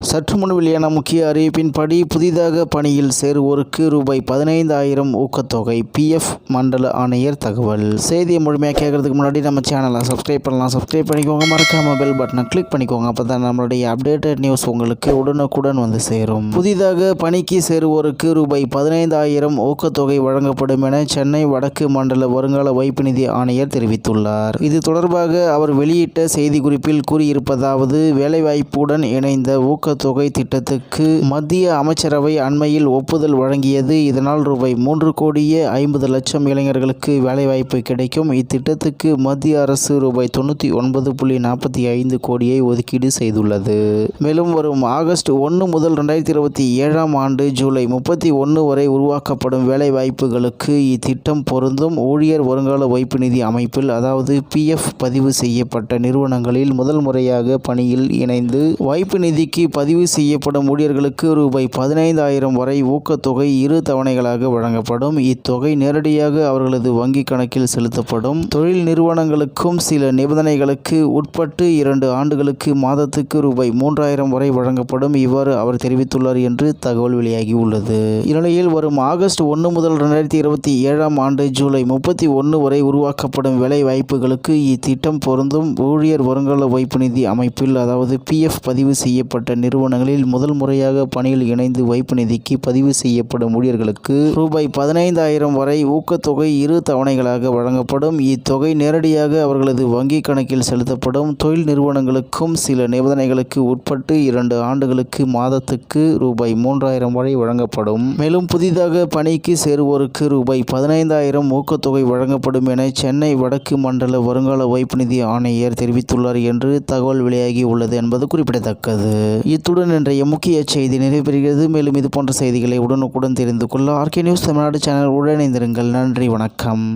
சற்று முன் வெளியான முக்கிய அறிவிப்பின்படி புதிதாக பணியில் சேருவோருக்கு ரூபாய் 15,000 ஊக்கத்தொகை. PF மண்டல ஆணையர் தகவல். செய்தியை முழுமையாக கேட்கறதுக்கு முன்னாடி நம்ம சேனலை சப்ஸ்கிரைப் பண்ணலாம். சப்ஸ்கிரைப் பண்ணிக்கோங்க. மறக்காம பெல் பட்டனை கிளிக் பண்ணிக்கோங்க. அப்போ தான் நம்மளுடைய அப்டேட்டட் நியூஸ் உங்களுக்கு உடனுக்குடன் வந்து சேரும். புதிதாக பணிக்கு சேருவோருக்கு ரூபாய் 15,000 ஊக்கத்தொகை வழங்கப்படும் என சென்னை வடக்கு மண்டல வருங்கால வைப்பு நிதி ஆணையர் தெரிவித்துள்ளார். இது தொடர்பாக அவர் வெளியிட்ட செய்திக்குறிப்பில் கூறியிருப்பதாவது: வேலைவாய்ப்புடன் இணைந்த ஊக்கத்தொகை திட்டத்துக்கு மத்திய அமைச்சரவை அண்மையில் ஒப்புதல் வழங்கியது. இதனால் ரூபாய் 3,50,00,000 இளைஞர்களுக்கு வேலைவாய்ப்பு கிடைக்கும். இத்திட்டத்துக்கு மத்திய அரசு ரூபாய் 99.45 கோடியை ஒதுக்கீடு செய்துள்ளது. மேலும் வரும் ஆகஸ்ட் 1 முதல் 2027ஆம் ஆண்டு ஜூலை 31 வரை உருவாக்கப்படும் வேலைவாய்ப்புகளுக்கு இத்திட்டம் பொருந்தும். ஊழியர் வருங்கால வைப்பு நிதி அமைப்பில், அதாவது PF பதிவு செய்யப்பட்ட நிறுவனங்களில் முதல் முறையாக பணியில் இணைந்து வைப்பு நிதிக்கு பதிவு செய்யப்படும் ஊழியர்களுக்கு ரூபாய் 15,000 வரை ஊக்கத்தொகை 2 தவணைகளாக வழங்கப்படும். இத்தொகை நேரடியாக அவர்களது வங்கிக் கணக்கில் செலுத்தப்படும். தொழில் நிறுவனங்களுக்கும் சில நிபந்தனைகளுக்கு உட்பட்டு 2 ஆண்டுகளுக்கு மாதத்துக்கு ரூபாய் 3,000 வரை வழங்கப்படும். இவ்வாறு அவர் தெரிவித்துள்ளார் என்று தகவல் வெளியாகியுள்ளது. இந்நிலையில் வரும் ஆகஸ்ட் 1 முதல் 2027ஆம் ஆண்டு ஜூலை 31 வரை உருவாக்கப்படும் வேலை வாய்ப்புகளுக்கு இத்திட்டம் பொருந்தும். ஊழியர் வருங்கால வைப்பு நிதி அமைப்பில், அதாவது PF பதிவு செய்யப்பட்ட நிறுவனங்களில் முதல் முறையாக பணியில் இணைந்து வைப்பு நிதிக்கு பதிவு செய்யப்படும் ஊழியர்களுக்கு ரூபாய் 15,000 வரை ஊக்கத்தொகை 2 தவணைகளாக வழங்கப்படும். இத்தொகை நேரடியாக அவர்களது வங்கிக் கணக்கில் செலுத்தப்படும். தொழில் நிறுவனங்களுக்கும் சில நிபந்தனைகளுக்கு உட்பட்டு 2 ஆண்டுகளுக்கு மாதத்துக்கு ரூபாய் 3,000 வரை வழங்கப்படும். மேலும் புதிதாக பணிக்கு சேருவோருக்கு ரூபாய் 15,000 ஊக்கத்தொகை வழங்கப்படும் என சென்னை வடக்கு மண்டல வருங்கால வைப்பு நிதி ஆணையர் தெரிவித்துள்ளார் என்று தகவல் வெளியாகி உள்ளது என்பது குறிப்பிடத்தக்கது. இத்துடன் இன்றைய முக்கிய செய்தி நிறைவேறுகிறது. மேலும் இது போன்ற செய்திகளை உடனுக்குடன் தெரிந்து கொள்ள RK நியூஸ் தமிழ்நாடு சேனல் உடன் இணைந்திருங்கள். நன்றி, வணக்கம்.